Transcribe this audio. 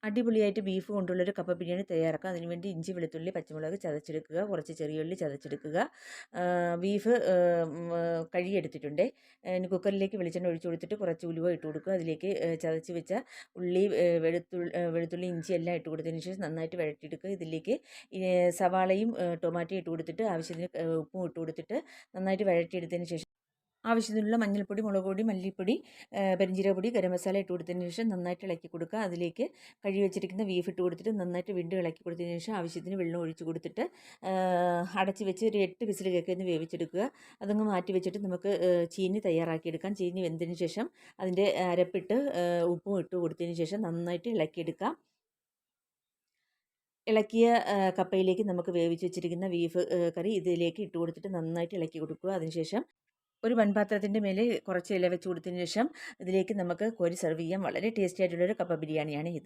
അടിപൊളിയായിട്ട് ബീഫ് കൊണ്ടുള്ളൊരു കപ്പ ബിരിയാണി തയ്യാറാക്കാം. അതിനുവേണ്ടി ഇഞ്ചി, വെളുത്തുള്ളി, പച്ചമുളക് ചതച്ചെടുക്കുക, കുറച്ച് ചെറിയ ഉള്ളി ചതച്ചെടുക്കുക. ബീഫ് കഴുകിയെടുത്തിട്ടുണ്ട്. ഇനി കുക്കറിലേക്ക് വെളിച്ചെണ്ണ ഒഴിച്ചു കൊടുത്തിട്ട് കുറച്ച് ഉലുവ ഇട്ട് കൊടുക്കുക. അതിലേക്ക് ചതച്ച് വെച്ച ഉള്ളി, വെളുത്തുള്ളി, ഇഞ്ചി എല്ലാം ഇട്ട് കൊടുത്തതിന് ശേഷം നന്നായിട്ട് വഴറ്റിയെടുക്കുക. ഇതിലേക്ക് സവാളയും ടൊമാറ്റോയും ഇട്ട് കൊടുത്തിട്ട് ആവശ്യത്തിന് ഉപ്പും ഇട്ട് കൊടുത്തിട്ട് നന്നായിട്ട് വഴറ്റിയെടുത്തതിന് ശേഷം ആവശ്യത്തിനുള്ള മഞ്ഞൾപ്പൊടി, മുളക് പൊടി, മല്ലിപ്പൊടി, പെരിഞ്ജീരകപ്പൊടി, ഗരം മസാല ഇട്ട് കൊടുത്തതിന് ശേഷം നന്നായിട്ട് ഇളക്കി കൊടുക്കുക. അതിലേക്ക് കഴുകി വെച്ചിരിക്കുന്ന ബീഫ് ഇട്ട് കൊടുത്തിട്ട് നന്നായിട്ട് വീണ്ടും ഇളക്കി കൊടുത്തതിന് ശേഷം ആവശ്യത്തിന് വെള്ളം ഒഴിച്ച് കൊടുത്തിട്ട് അടച്ച് വെച്ച് ഒരു 8 വിസിൽ കേൾക്കുന്ന വേവിച്ചെടുക്കുക. അതങ്ങ് മാറ്റി വെച്ചിട്ട് നമുക്ക് ചീനി തയ്യാറാക്കിയെടുക്കാം. ചീനി വെന്തതിന് ശേഷം അതിൻ്റെ അരപ്പിട്ട് ഉപ്പും ഇട്ട് കൊടുത്തതിന് ശേഷം നന്നായിട്ട് ഇളക്കിയെടുക്കാം. ഇളക്കിയ കപ്പയിലേക്ക് നമുക്ക് വേവിച്ച് വെച്ചിരിക്കുന്ന ബീഫ് കറി ഇതിലേക്ക് ഇട്ട് കൊടുത്തിട്ട് നന്നായിട്ട് ഇളക്കി കൊടുക്കുക. അതിനുശേഷം ഒരു മൺപാത്രത്തിൻ്റെ മേലെ കുറച്ച് ഇല വെച്ച് കൊടുത്തതിന് ശേഷം ഇതിലേക്ക് നമുക്ക് കോരി സെർവ് ചെയ്യാം. വളരെ ടേസ്റ്റി ആയിട്ടുള്ളൊരു കപ്പ ബിരിയാണിയാണ് ഇത്.